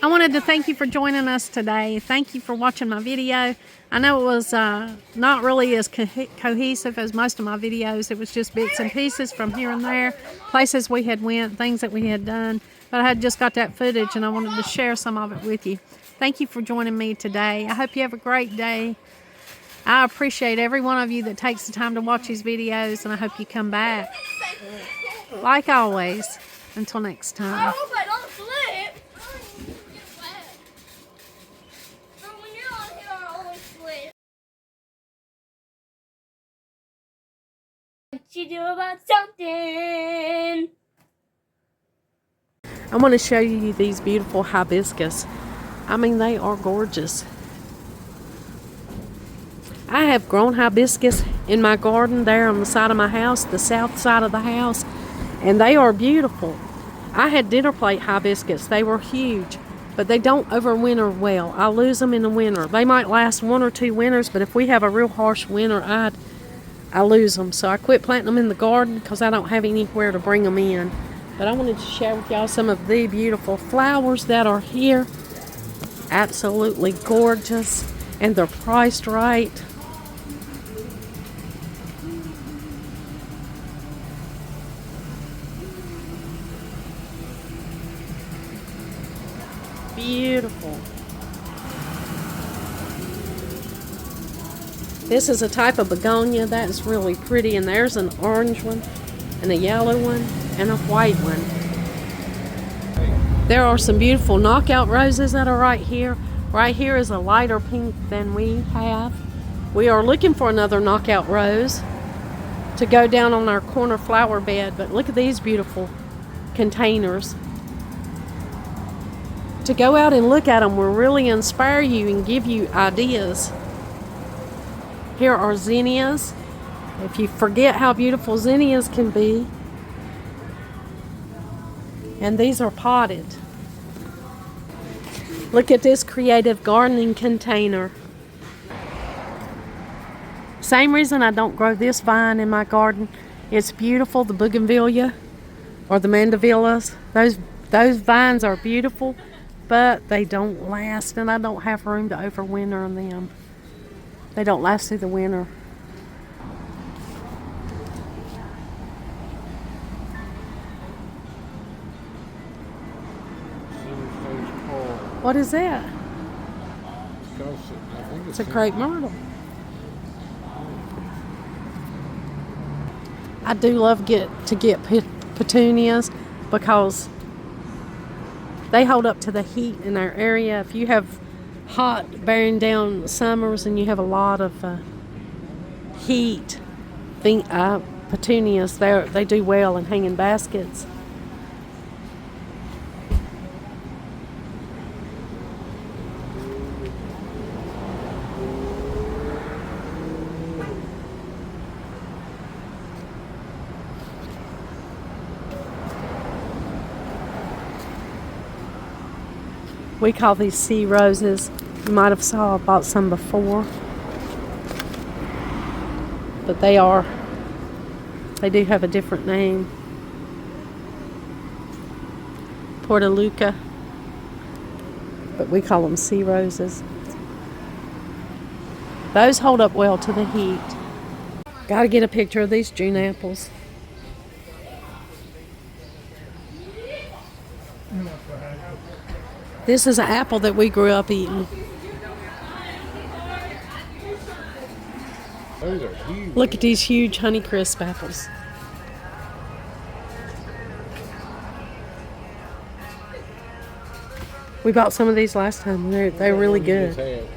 I wanted to thank you for joining us today. Thank you for watching my video. I know it was not really as cohesive as most of my videos. It was just bits and pieces from here and there, places we had went, things that we had done. But I had just got that footage and I wanted to share some of it with you. Thank you for joining me today. I hope you have a great day. I appreciate every one of you that takes the time to watch these videos, and I hope you come back. Like always, until next time. I hope I don't slip. When you're on here, I always slip. What you do about something? I want to show you these beautiful hibiscus. I mean, they are gorgeous. I have grown hibiscus in my garden there on the side of my house, the south side of the house, and they are beautiful. I had dinner plate hibiscus. They were huge, but they don't overwinter well. I lose them in the winter. They might last 1 or 2 winters, but if we have a real harsh winter, I lose them. So I quit planting them in the garden because I don't have anywhere to bring them in. But I wanted to share with y'all some of the beautiful flowers that are here. Absolutely gorgeous, and they're priced right. Beautiful. This is a type of begonia that is really pretty, and there's an orange one and a yellow one and a white one. There are some beautiful knockout roses that are right here. Right here is a lighter pink than we have. We are looking for another knockout rose to go down on our corner flower bed, but look at these beautiful containers. To go out and look at them will really inspire you and give you ideas. Here are zinnias. If you forget how beautiful zinnias can be. And these are potted. Look at this creative gardening container. Same reason I don't grow this vine in my garden. It's beautiful, the bougainvillea or the mandevillas. Those vines are beautiful, but they don't last, and I don't have room to overwinter them. They don't last through the winter. What is that? It's a crepe myrtle. I do love to get petunias because they hold up to the heat in our area. If you have hot bearing down summers and you have a lot of heat, petunias, they do well in hanging baskets. We call these sea roses. You might have saw I bought some before. But they do have a different name. Portaluca. But we call them sea roses. Those hold up well to the heat. Gotta get a picture of these June apples. This is an apple that we grew up eating. Those are huge. Look at these huge Honeycrisp apples. We bought some of these last time. They're really good.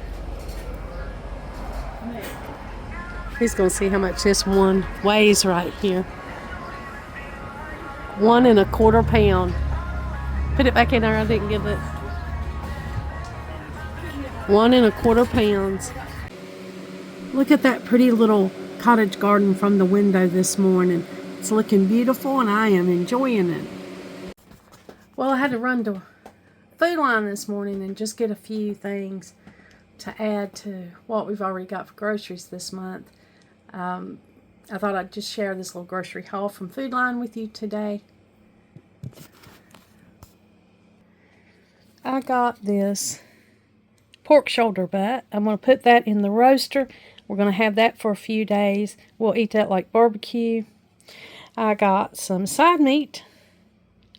He's gonna see how much this one weighs right here. 1 1/4 pound. Put it back in there. I didn't give it. 1 1/4 pounds. Look at that pretty little cottage garden from the window this morning. It's looking beautiful and I am enjoying it. Well, I had to run to Food Line this morning and just get a few things to add to what we've already got for groceries this month. I thought I'd just share this little grocery haul from Food Line with you today. I got this pork shoulder butt. I'm going to put that in the roaster. We're going to have that for a few days. We'll eat that like barbecue. I got some side meat.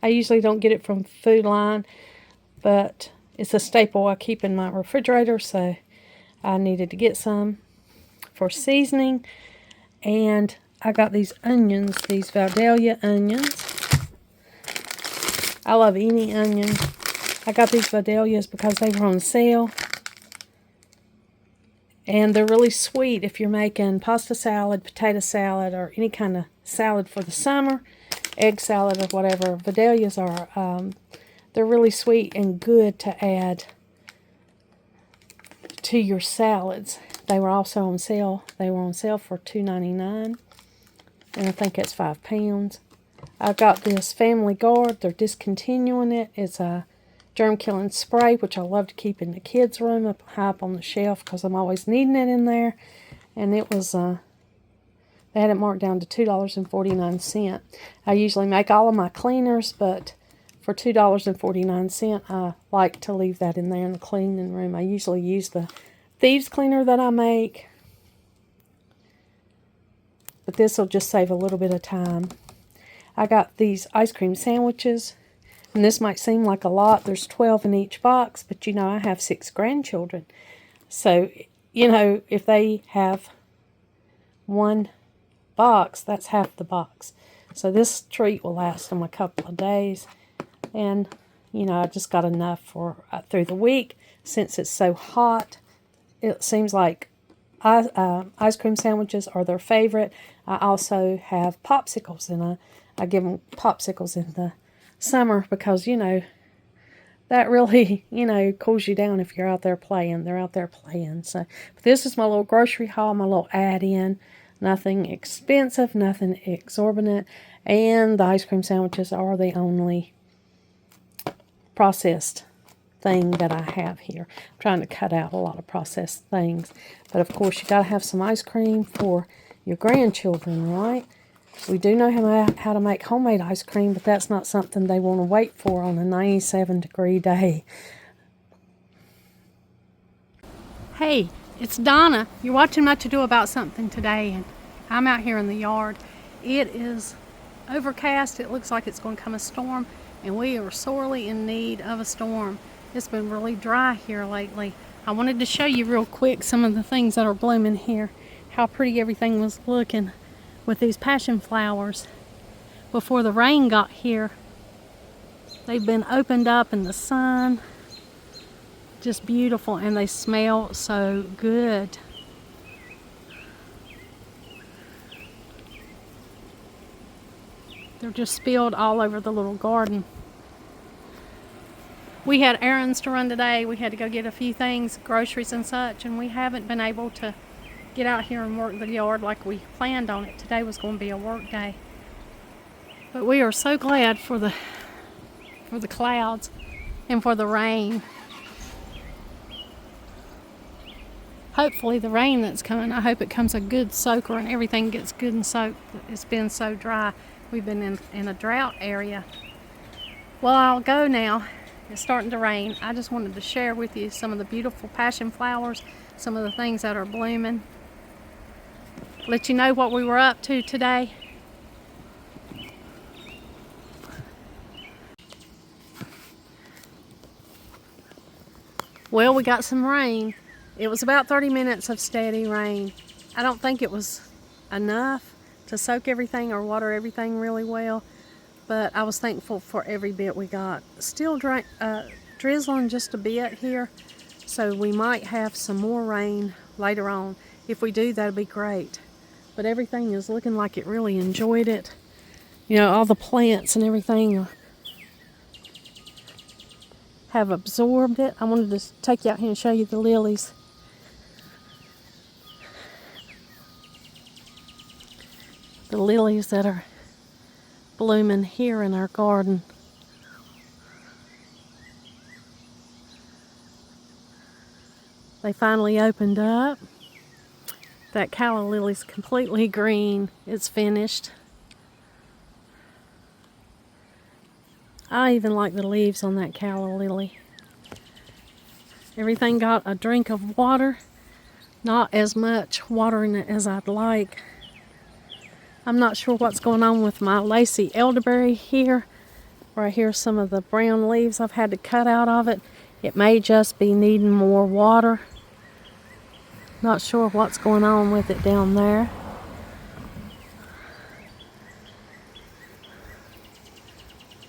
I usually don't get it from Food Line, but it's a staple I keep in my refrigerator, so I needed to get some for seasoning. And I got these onions, these Vidalia onions. I love any onion. I got these Vidalias because they were on sale. And they're really sweet if you're making pasta salad, potato salad, or any kind of salad for the summer, egg salad or whatever. Vidalias are, they're really sweet and good to add to your salads. They were also on sale. They were on sale for $2.99, and I think it's 5 pounds. I got this Family Guard. They're discontinuing it. It's a germ-killing spray, which I love to keep in the kids' room up high up on the shelf because I'm always needing it in there. And it was, they had it marked down to $2.49. I usually make all of my cleaners, but for $2.49, I like to leave that in there in the cleaning room. I usually use the thieves cleaner that I make, but this will just save a little bit of time. I got these ice cream sandwiches. And this might seem like a lot. There's 12 in each box, but you know, I have 6 grandchildren. So, you know, if they have one box, that's half the box. So this treat will last them a couple of days. And, you know, I just got enough for through the week. Since it's so hot, it seems like ice cream sandwiches are their favorite. I also have popsicles, and I give them popsicles in the summer because, you know, that really, you know, cools you down if you're out there playing. They're out there playing. So, but this is my little grocery haul, my little add-in. Nothing expensive, nothing exorbitant. And the ice cream sandwiches are the only processed thing that I have here. I'm trying to cut out a lot of processed things. But of course, you got to have some ice cream for your grandchildren, right? We do know how to make homemade ice cream, but that's not something they want to wait for on a 97-degree day. Hey, it's Donna. You're watching Much Ado About Something today, and I'm out here in the yard. It is overcast. It looks like it's going to come a storm, and we are sorely in need of a storm. It's been really dry here lately. I wanted to show you real quick some of the things that are blooming here, how pretty everything was looking with these passion flowers before the rain got here. They've been opened up in the sun. Just beautiful, and they smell so good. They're just spilled all over the little garden. We had errands to run today. We had to go get a few things, groceries and such, and we haven't been able to get out here and work the yard like we planned on it. Today was going to be a work day. But we are so glad for the clouds and for the rain. Hopefully the rain that's coming, I hope it comes a good soaker and everything gets good and soaked. It's been so dry. We've been in a drought area. Well, I'll go now. It's starting to rain. I just wanted to share with you some of the beautiful passion flowers, some of the things that are blooming. Let you know what we were up to today. Well, we got some rain. It was about 30 minutes of steady rain. I don't think it was enough to soak everything or water everything really well, but I was thankful for every bit we got. Still drizzling just a bit here, so we might have some more rain later on. If we do, that'd be great. But everything is looking like it really enjoyed it. You know, all the plants and everything have absorbed it. I wanted to take you out here and show you the lilies. The lilies that are blooming here in our garden. They finally opened up. That calla lily's completely green. It's finished. I even like the leaves on that calla lily. Everything got a drink of water. Not as much water in it as I'd like. I'm not sure what's going on with my lacy elderberry here. Right here, some of the brown leaves I've had to cut out of it. It may just be needing more water. Not sure what's going on with it down there.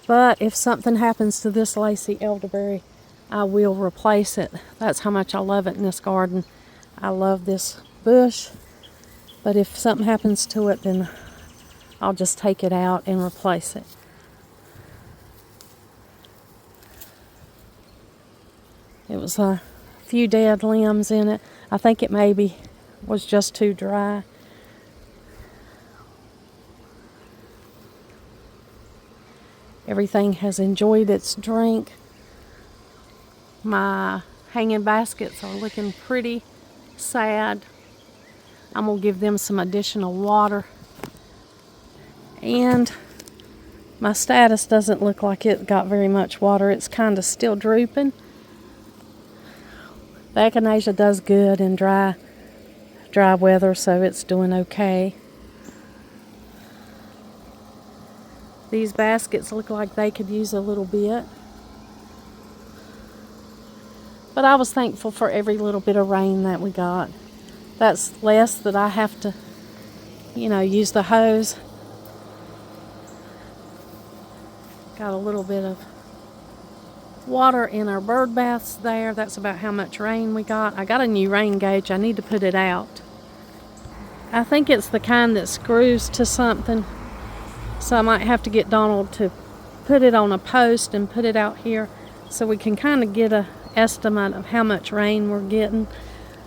But if something happens to this lacy elderberry, I will replace it. That's how much I love it in this garden. I love this bush. But if something happens to it, then I'll just take it out and replace it. It was a few dead limbs in it. I think it maybe was just too dry. Everything has enjoyed its drink. My hanging baskets are looking pretty sad. I'm going to give them some additional water. And my status doesn't look like it got very much water. It's kind of still drooping. The echinacea does good in dry weather, so it's doing okay. These baskets look like they could use a little bit. But I was thankful for every little bit of rain that we got. That's less that I have to, use the hose. Got a little bit of water in our bird baths there. That's about how much rain we got. I got a new rain gauge. I need to put it out. I think it's the kind that screws to something. So I might have to get Donald to put it on a post and put it out here so we can kind of get an estimate of how much rain we're getting.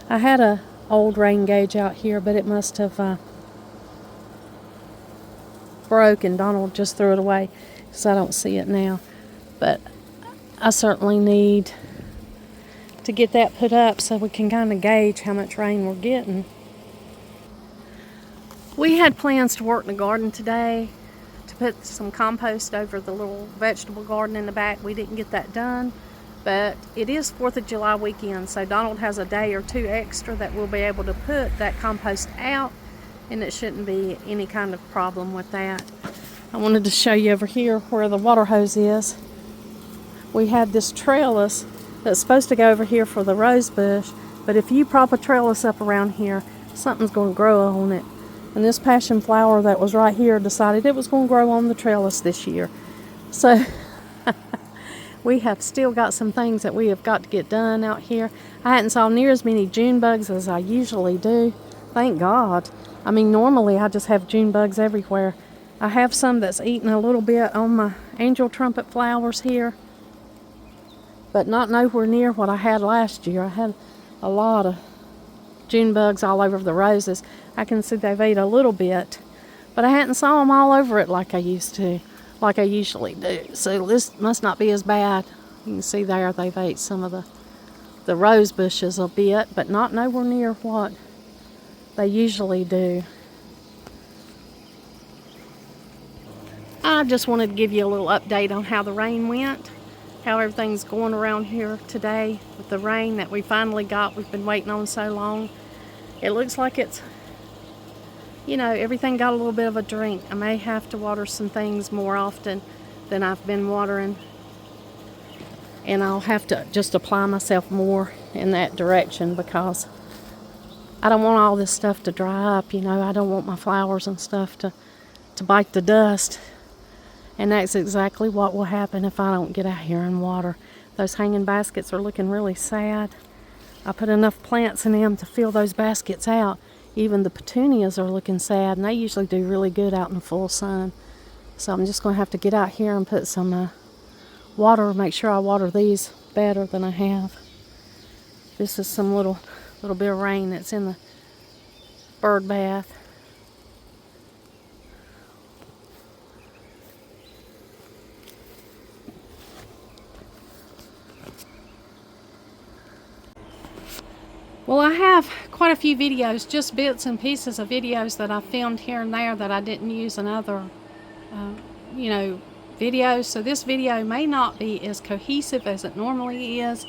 I had a old rain gauge out here, but it must have broke, and Donald just threw it away because I don't see it now. But I certainly need to get that put up so we can kind of gauge how much rain we're getting. We had plans to work in the garden today, to put some compost over the little vegetable garden in the back. We didn't get that done, but it is 4th of July weekend, so Donald has a day or two extra that we'll be able to put that compost out, and it shouldn't be any kind of problem with that. I wanted to show you over here where the water hose is. We had this trellis that's supposed to go over here for the rose bush, but if you prop a trellis up around here, something's going to grow on it. And this passion flower that was right here decided it was going to grow on the trellis this year. So we have still got some things that we have got to get done out here. I hadn't saw near as many June bugs as I usually do. Thank God. I mean, normally I just have June bugs everywhere. I have some that's eating a little bit on my angel trumpet flowers here, but not nowhere near what I had last year. I had a lot of June bugs all over the roses. I can see they've ate a little bit, but I hadn't saw them all over it like I usually do. So this must not be as bad. You can see there they've ate some of the rose bushes a bit, but not nowhere near what they usually do. I just wanted to give you a little update on how the rain went, how everything's going around here today with the rain that we finally got. We've been waiting on so long. It looks like it's, everything got a little bit of a drink. I may have to water some things more often than I've been watering, and I'll have to just apply myself more in that direction because I don't want all this stuff to dry up. I don't want my flowers and stuff to bite the dust. And that's exactly what will happen if I don't get out here and water. Those hanging baskets are looking really sad. I put enough plants in them to fill those baskets out. Even the petunias are looking sad, and they usually do really good out in the full sun. So I'm just going to have to get out here and put some water, make sure I water these better than I have. This is some little bit of rain that's in the bird bath. Well, I have quite a few videos, just bits and pieces of videos that I filmed here and there that I didn't use in other, videos. So this video may not be as cohesive as it normally is,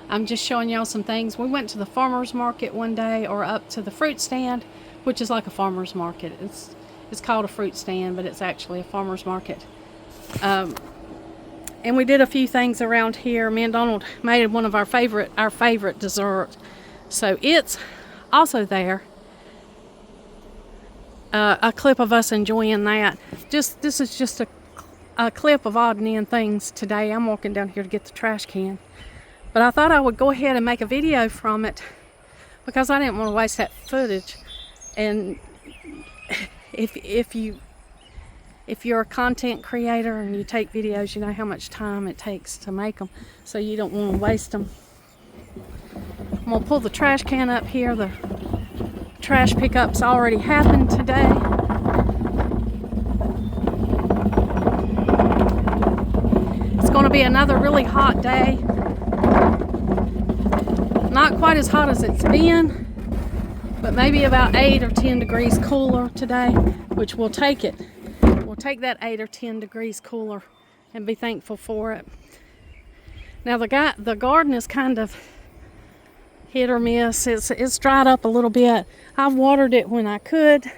I'm just showing y'all some things. We went to the farmer's market one day, or up to the fruit stand, which is like a farmer's market. It's called a fruit stand, but it's actually a farmer's market. And we did a few things around here. Me and Donald made one of our favorite dessert. So it's also there. A clip of us enjoying that. This is just a clip of odd and end things today. I'm walking down here to get the trash can. But I thought I would go ahead and make a video from it because I didn't want to waste that footage. And if you're a content creator and you take videos, you know how much time it takes to make them, so you don't want to waste them. I'm going to pull the trash can up here. The trash pickup's already happened today. It's going to be another really hot day. Not quite as hot as it's been, but maybe about 8 or 10 degrees cooler today, which we'll take it. We'll take that 8 or 10 degrees cooler and be thankful for it. Now the garden is kind of hit or miss. It's dried up a little bit. I've watered it when I could.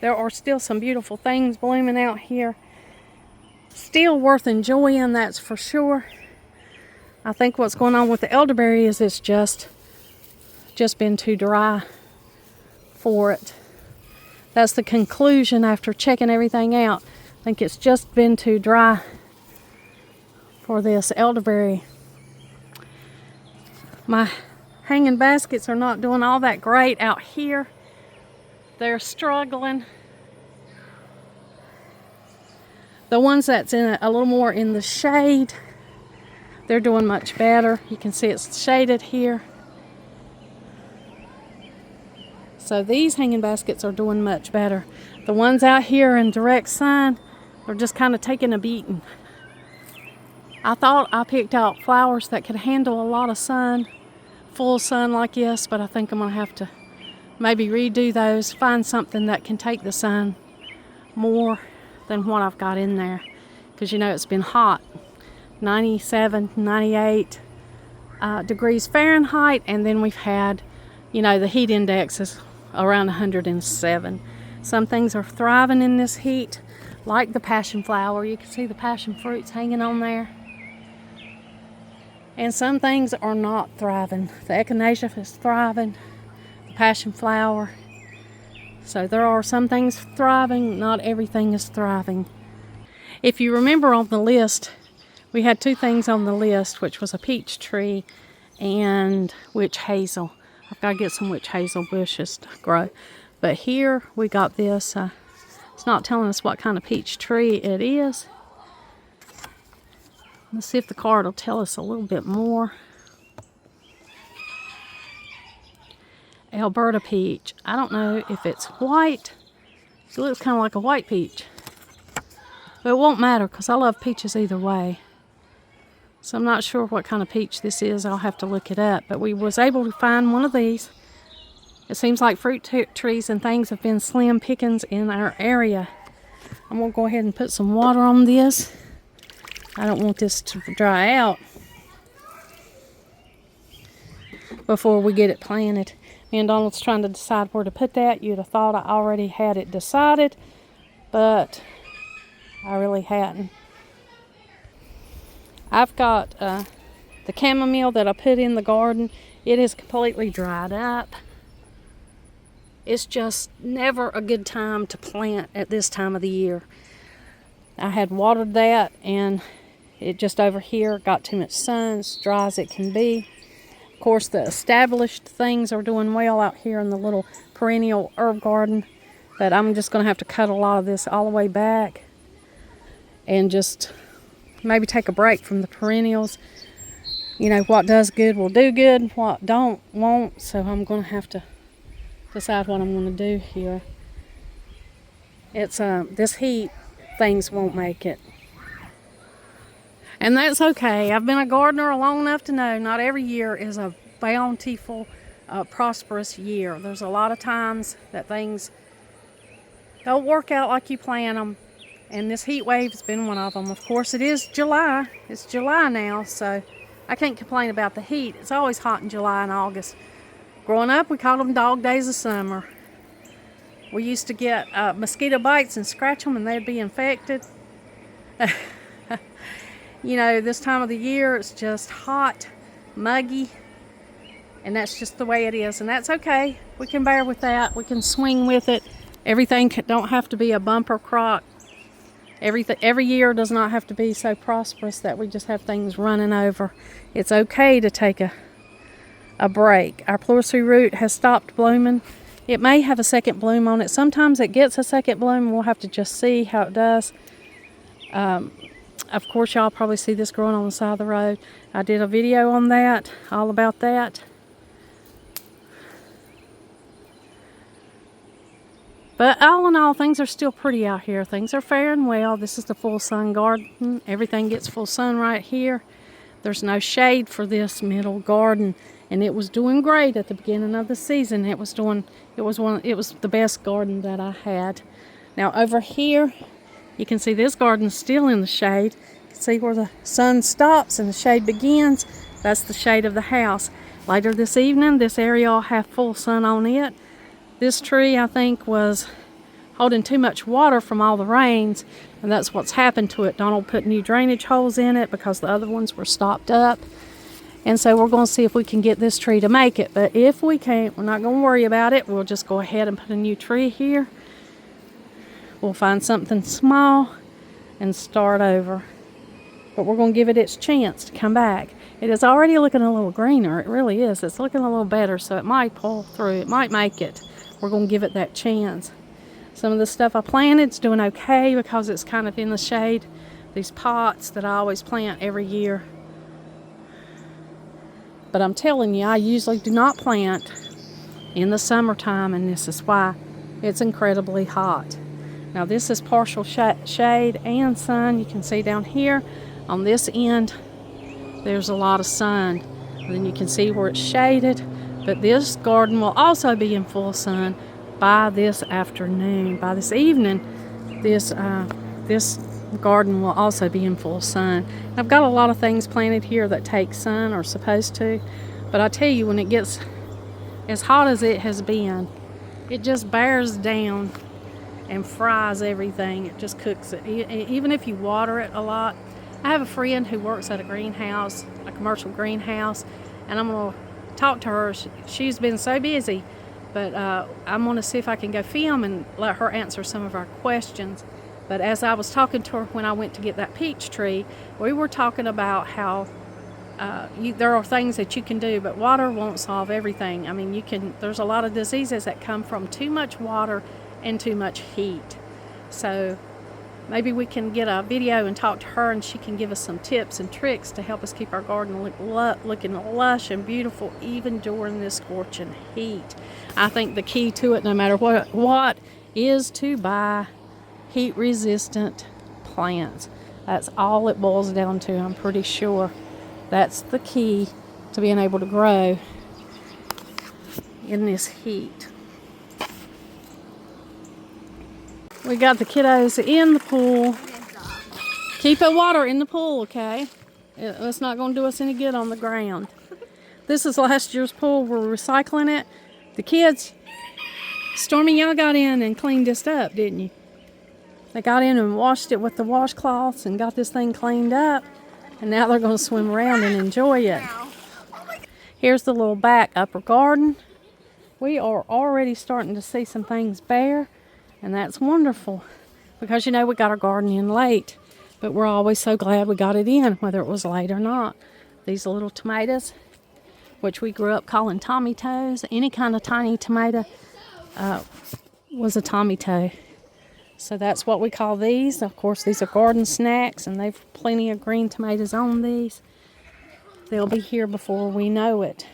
There are still some beautiful things blooming out here. Still worth enjoying, that's for sure. I think what's going on with the elderberry is it's just been too dry for it. That's the conclusion after checking everything out. I think it's just been too dry for this elderberry. My hanging baskets are not doing all that great out here. They're struggling. The ones that's in a little more in the shade, they're doing much better. You can see it's shaded here. So these hanging baskets are doing much better. The ones out here in direct sun are just kind of taking a beating. I thought I picked out flowers that could handle a lot of sun, full sun like this, but I think I'm going to have to maybe redo those, find something that can take the sun more than what I've got in there. Because you know it's been hot, 97, 98 degrees Fahrenheit, and then we've had, you know, the heat index is around 107. Some things are thriving in this heat, like the passion flower. You can see the passion fruits hanging on there. And some things are not thriving. The echinacea is thriving, the passion flower. So there are some things thriving, not everything is thriving. If you remember on the list, we had 2 things on the list, which was a peach tree and witch hazel. I've got to get some witch hazel bushes to grow. But here we got this. It's not telling us what kind of peach tree it is. Let's see if the card will tell us a little bit more. Alberta peach. I don't know if it's white. It looks kind of like a white peach. But it won't matter because I love peaches either way. So I'm not sure what kind of peach this is. I'll have to look it up. But we was able to find one of these. It seems like fruit trees and things have been slim pickings in our area. I'm going to go ahead and put some water on this. I don't want this to dry out before we get it planted. Me and Donald's trying to decide where to put that. You'd have thought I already had it decided, but I really hadn't. I've got the chamomile that I put in the garden. It is completely dried up. It's just never a good time to plant at this time of the year. I had watered that and it just over here got too much sun. It's dry as it can be. Of course, the established things are doing well out here in the little perennial herb garden. But I'm just going to have to cut a lot of this all the way back and just maybe take a break from the perennials. You know, what does good will do good, what don't won't. So I'm going to have to decide what I'm going to do here. It's this heat, things won't make it. And that's okay. I've been a gardener long enough to know not every year is a bountiful, prosperous year. There's a lot of times that things don't work out like you plan them. And this heat wave's been one of them. Of course, it is July. It's July now, so I can't complain about the heat. It's always hot in July and August. Growing up, we called them dog days of summer. We used to get mosquito bites and scratch them and they'd be infected. You know, this time of the year, it's just hot, muggy, and that's just the way it is. And that's okay. We can bear with that. We can swing with it. Everything don't have to be a bumper crop. Every year does not have to be so prosperous that we just have things running over. It's okay to take a break. Our pleurisy root has stopped blooming. It may have a second bloom on it. Sometimes it gets a second bloom, and we'll have to just see how it does. Of course, y'all probably see this growing on the side of the road. I did a video on that, all about that. But all in all, things are still pretty out here. Things are faring well. This is the full sun garden. Everything gets full sun right here. There's no shade for this middle garden, and it was doing great at the beginning of the season. It was the best garden that I had. Now over here, you can see this garden's still in the shade. You can see where the sun stops and the shade begins. That's the shade of the house. Later this evening, this area will have full sun on it. This tree, I think, was holding too much water from all the rains, and that's what's happened to it. Donald put new drainage holes in it because the other ones were stopped up. And so we're going to see if we can get this tree to make it. But if we can't, we're not going to worry about it. We'll just go ahead and put a new tree here. We'll find something small and start over. But we're going to give it its chance to come back. It is already looking a little greener. It really is. It's looking a little better, so it might pull through. It might make it. We're going to give it that chance. Some of the stuff I planted is doing okay because it's kind of in the shade. These pots that I always plant every year. But I'm telling you, I usually do not plant in the summertime, and this is why. It's incredibly hot. Now this is partial shade and sun. You can see down here on this end, there's a lot of sun. And then you can see where it's shaded. But this garden will also be in full sun by this afternoon. By this evening, this garden will also be in full sun. I've got a lot of things planted here that take sun, or supposed to. But I tell you, when it gets as hot as it has been, it just bears down and fries everything. It just cooks it. Even if you water it a lot. I have a friend who works at a greenhouse, a commercial greenhouse, and I'm going to talk to her. She's been so busy, but I'm going to see if I can go film and let her answer some of our questions. But as I was talking to her when I went to get that peach tree, we were talking about how there are things that you can do, but water won't solve everything. I mean, there's a lot of diseases that come from too much water and too much heat. So maybe we can get a video and talk to her, and she can give us some tips and tricks to help us keep our garden looking lush and beautiful even during this scorching heat. I think the key to it, no matter what, is to buy heat-resistant plants. That's all it boils down to, I'm pretty sure. That's the key to being able to grow in this heat. We got the kiddos in the pool. Keep the water in the pool, okay? It's not going to do us any good on the ground. This is last year's pool. We're recycling it. The kids, Stormy, y'all got in and cleaned this up, didn't you? They got in and washed it with the washcloths and got this thing cleaned up. And now they're going to swim around and enjoy it. Here's the little back upper garden. We are already starting to see some things bare. And that's wonderful, because you know we got our garden in late, but we're always so glad we got it in, whether it was late or not. These little tomatoes, which we grew up calling Tommy toes, any kind of tiny tomato was a Tommy toe. So that's what we call these. Of course, these are garden snacks, and they've plenty of green tomatoes on these. They'll be here before we know it.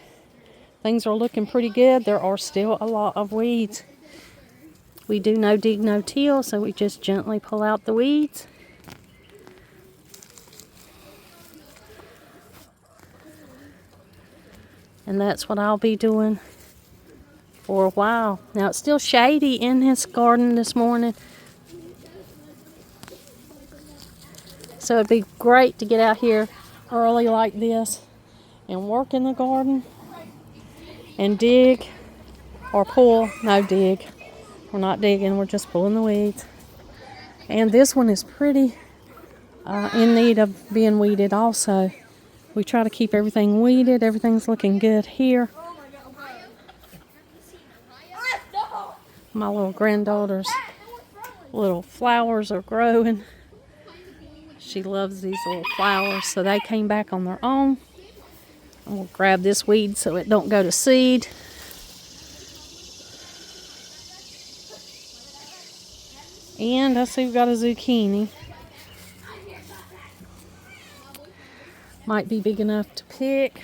Things are looking pretty good. There are still a lot of weeds. We do no dig, no till, so we just gently pull out the weeds. And that's what I'll be doing for a while. Now, it's still shady in his garden this morning. So it'd be great to get out here early like this and work in the garden and dig or pull. No, dig. We're not digging, we're just pulling the weeds. And this one is pretty in need of being weeded also. We try to keep everything weeded. Everything's looking good here. My little granddaughter's little flowers are growing. She loves these little flowers, so they came back on their own. And we'll grab this weed so it don't go to seed. And I see we've got a zucchini. Might be big enough to pick.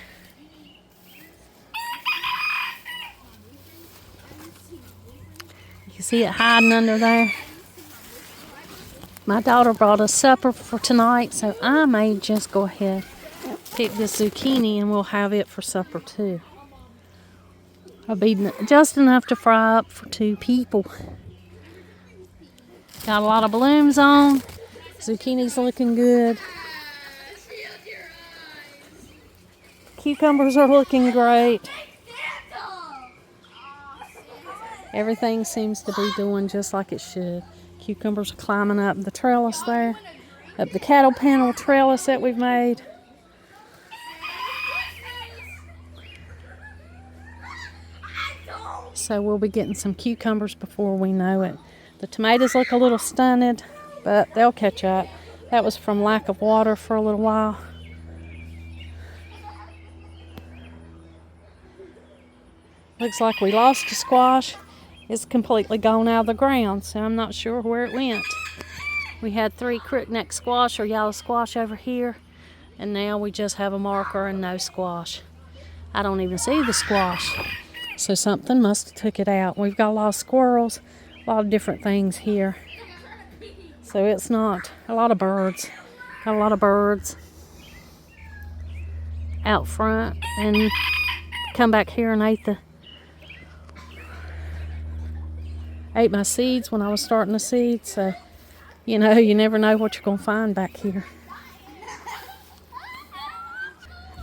You see it hiding under there. My daughter brought us supper for tonight, so I may just go ahead and pick this zucchini and we'll have it for supper too. I'll be just enough to fry up for 2 people. Got a lot of blooms on. Zucchini's looking good. Cucumbers are looking great. Everything seems to be doing just like it should. Cucumbers are climbing up the trellis there, up the cattle panel trellis that we've made. So we'll be getting some cucumbers before we know it. The tomatoes look a little stunted, but they'll catch up. That was from lack of water for a little while. Looks like we lost a squash. It's completely gone out of the ground, so I'm not sure where it went. We had 3 crookneck squash or yellow squash over here, and now we just have a marker and no squash. I don't even see the squash, so something must have took it out. We've got a lot of squirrels, a lot of different things here. So it's not a lot of birds. Got a lot of birds out front and come back here and ate my seeds when I was starting to seed, so you know, you never know what you're going to find back here.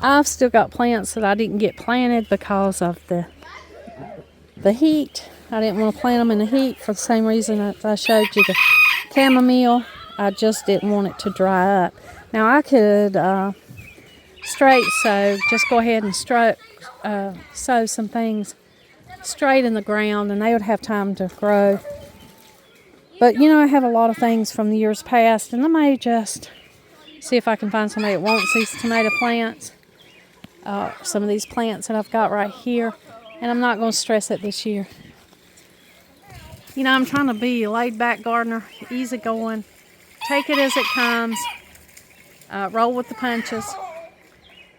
I've still got plants that I didn't get planted because of the heat. I didn't want to plant them in the heat for the same reason that I showed you the chamomile. I just didn't want it to dry up. Now I could straight sow, just go ahead and sow some things straight in the ground and they would have time to grow. But you know, I have a lot of things from the years past, and I may just see if I can find somebody that wants these tomato plants, some of these plants that I've got right here, and I'm not going to stress it this year. You know, I'm trying to be a laid back gardener, easy going, take it as it comes, roll with the punches.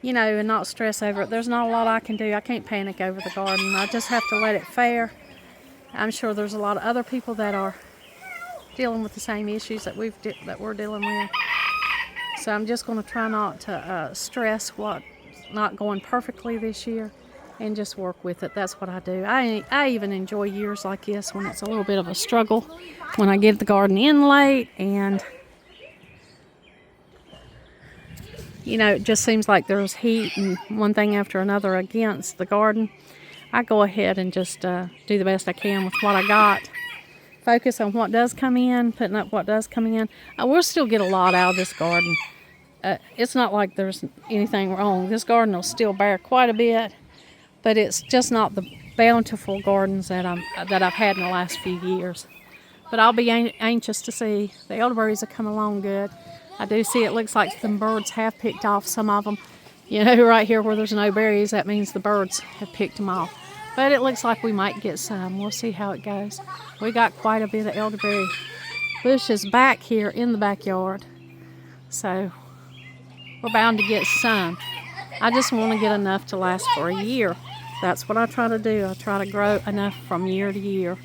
You know, and not stress over it. There's not a lot I can do. I can't panic over the garden. I just have to let it fare. I'm sure there's a lot of other people that are dealing with the same issues that we're dealing with. So I'm just going to try not to stress what's not going perfectly this year and just work with it. That's what I do. I even enjoy years like this when it's a little bit of a struggle, when I get the garden in late and you know, it just seems like there's heat and one thing after another against the garden. I go ahead and just do the best I can with what I got. Focus on what does come in, putting up what does come in. I will still get a lot out of this garden. It's not like there's anything wrong. This garden will still bear quite a bit, but it's just not the bountiful gardens that I've had in the last few years. But I'll be anxious to see. The elderberries have come along good. I do see it looks like some birds have picked off some of them. You know, right here where there's no berries, that means the birds have picked them off. But it looks like we might get some. We'll see how it goes. We got quite a bit of elderberry bushes back here in the backyard. So we're bound to get some. I just want to get enough to last for a year. That's what I try to do. I try to grow enough from year to year.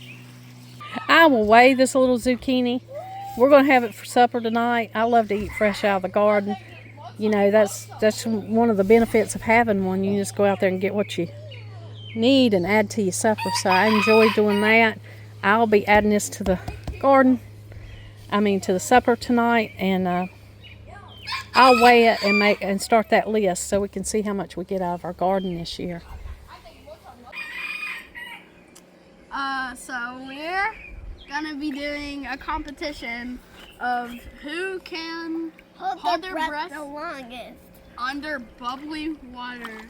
I will weigh this little zucchini. We're going to have it for supper tonight. I love to eat fresh out of the garden. You know, that's one of the benefits of having one. You just go out there and get what you need and add to your supper. So I enjoy doing that. I'll be adding this to the garden. To the supper tonight. And I'll weigh it and start that list so we can see how much we get out of our garden this year. So we're gonna be doing a competition of who can hold their breath the longest. under bubbly water.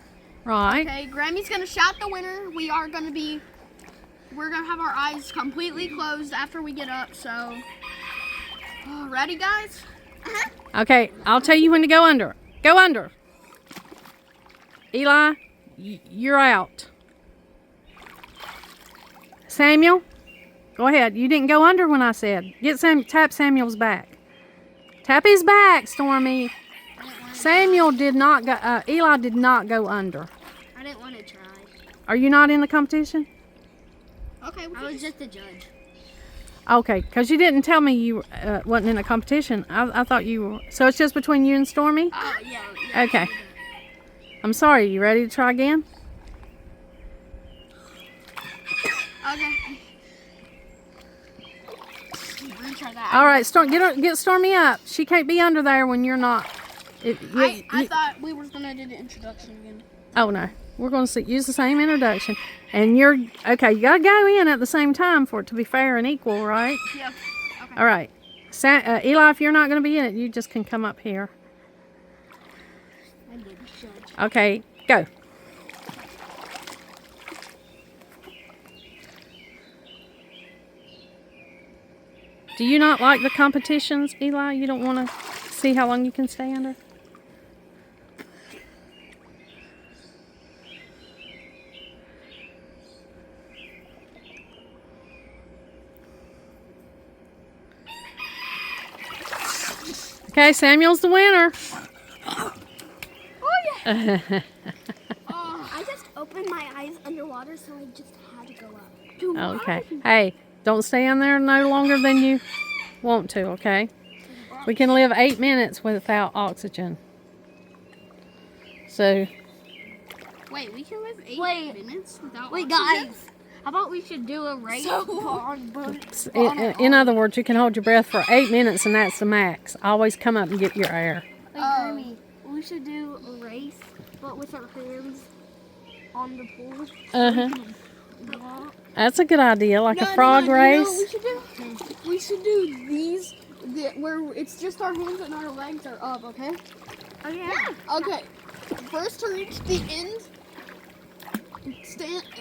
Right. Okay, Grammy's gonna shout the winner. We're gonna have our eyes completely closed after we get up. So, ready, guys? Okay, I'll tell you when to go under. Go under. Eli, you're out. Samuel, go ahead. You didn't go under when I said. Tap Samuel's back. Tap his back, Stormy. Samuel did not go. Eli did not go under. I didn't want to try. Are you not in the competition? Okay, I was just a judge. Okay, because you didn't tell me you wasn't in a competition. I thought you were. So it's just between you and Stormy? Yeah. Okay. I'm sorry. You ready to try again? Okay. We're gonna try that. All right, get Stormy up. She can't be under there when you're not. I thought we were gonna do the introduction again. Oh no, we're going to use the same introduction, and you're okay. You gotta go in at the same time for it to be fair and equal, right? Yeah. Okay. All right, Eli, if you're not going to be in it, you just can come up here. I did judge. Okay, go. Do you not like the competitions, Eli? You don't want to see how long you can stay under? Okay, Samuel's the winner. Oh yeah. I just opened my eyes underwater, so I just had to go up. Okay. Hey, don't stay in there no longer than you want to, okay? We can live 8 minutes without oxygen. So, Wait, we can live 8 minutes without Wait, oxygen? guys. How about we should do a race on boats? in other words, you can hold your breath for 8 minutes and that's the max. Always come up and get your air. Wait, Grammy, we should do a race, but with our hands on the pool. That's a good idea, like a frog race. We should do these where it's just our hands and our legs are up, okay? Oh, yeah. Okay. First to reach the end,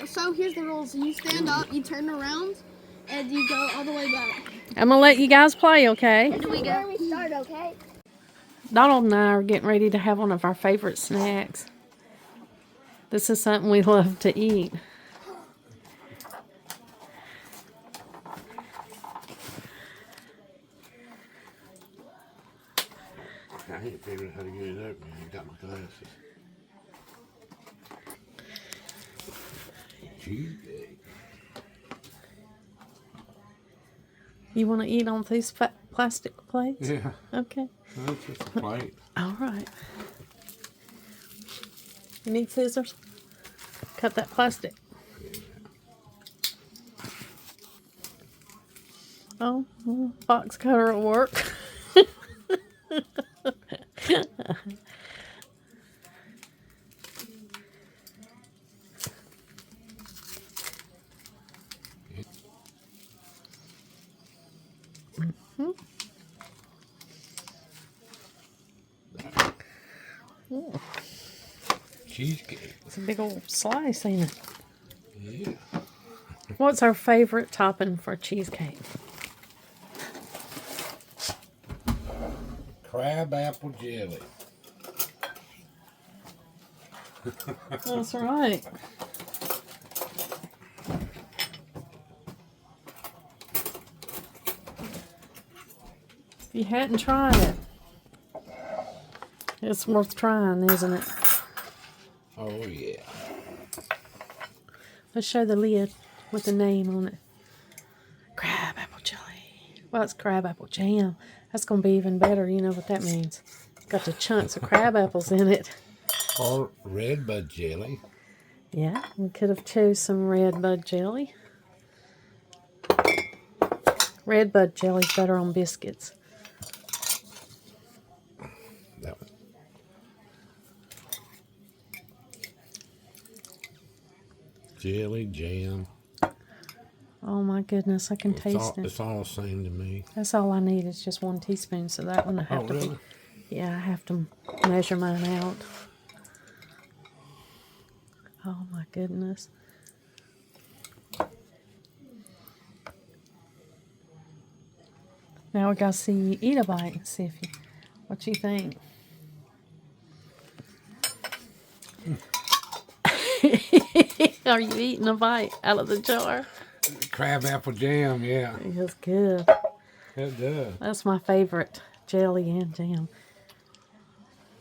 so here's the rules. You stand up, you turn around, and you go all the way back. I'm going to let you guys play, okay? Here we go. We start, okay? Donald and I are getting ready to have one of our favorite snacks. This is something we love to eat. I ain't figuring out how to get it open. I got my glasses. Cheesecake. You want to eat on these plastic plates? Yeah, Okay. that's just a plate. All right. You need scissors? Cut that plastic. Oh, box cutter will work. Cheesecake. It's a big old slice, ain't it? Yeah. What's our favorite topping for cheesecake? Crab apple jelly. That's right. If you hadn't tried it, it's worth trying, isn't it? Oh yeah. Let's show the lid with the name on it. Crab apple jelly. Well, it's crab apple jam. That's going to be even better. You know what that means. It's got the chunks of crab apples in it. Or red bud jelly. Yeah, we could have chose some red bud jelly. Red bud jelly's better on biscuits. That jelly, jam. Oh my goodness, I can taste it. It's all the same to me. That's all I need is just 1 teaspoon, so that one I have Oh, to really? be. Yeah, I have to measure mine out. Oh my goodness. Now we gotta see you eat a bite and see if you, what you think. Are you eating a bite out of the jar? Crab apple jam, yeah. It's good. It does. That's my favorite, jelly and jam.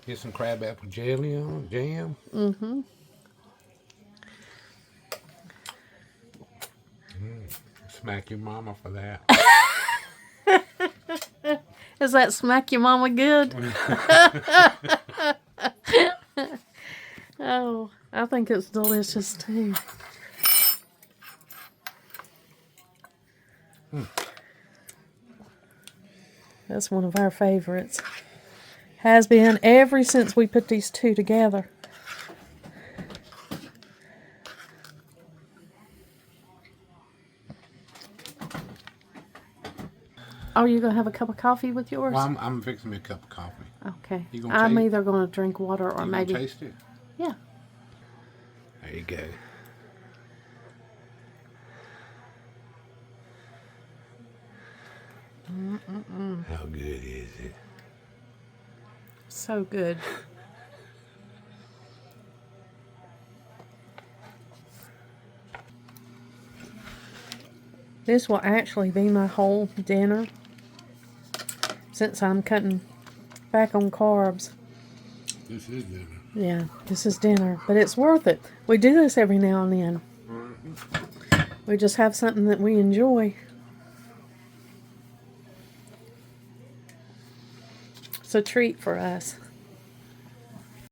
Get some crab apple jelly on jam. Mm-hmm. Smack your mama for that. Does that smack your mama good? Oh, I think it's delicious too. That's one of our favorites. Has been ever since we put these two together. Oh, you gonna have a cup of coffee with yours? Well, I'm fixing me a cup of coffee. Okay. You gonna I'm taste- either gonna drink water or You maybe. gonna taste it? Yeah. There you go. How good is it? So good. This will actually be my whole dinner since I'm cutting back on carbs. This is dinner. Yeah, this is dinner, but it's worth it. We do this every now and then. We just have something that we enjoy. It's a treat for us.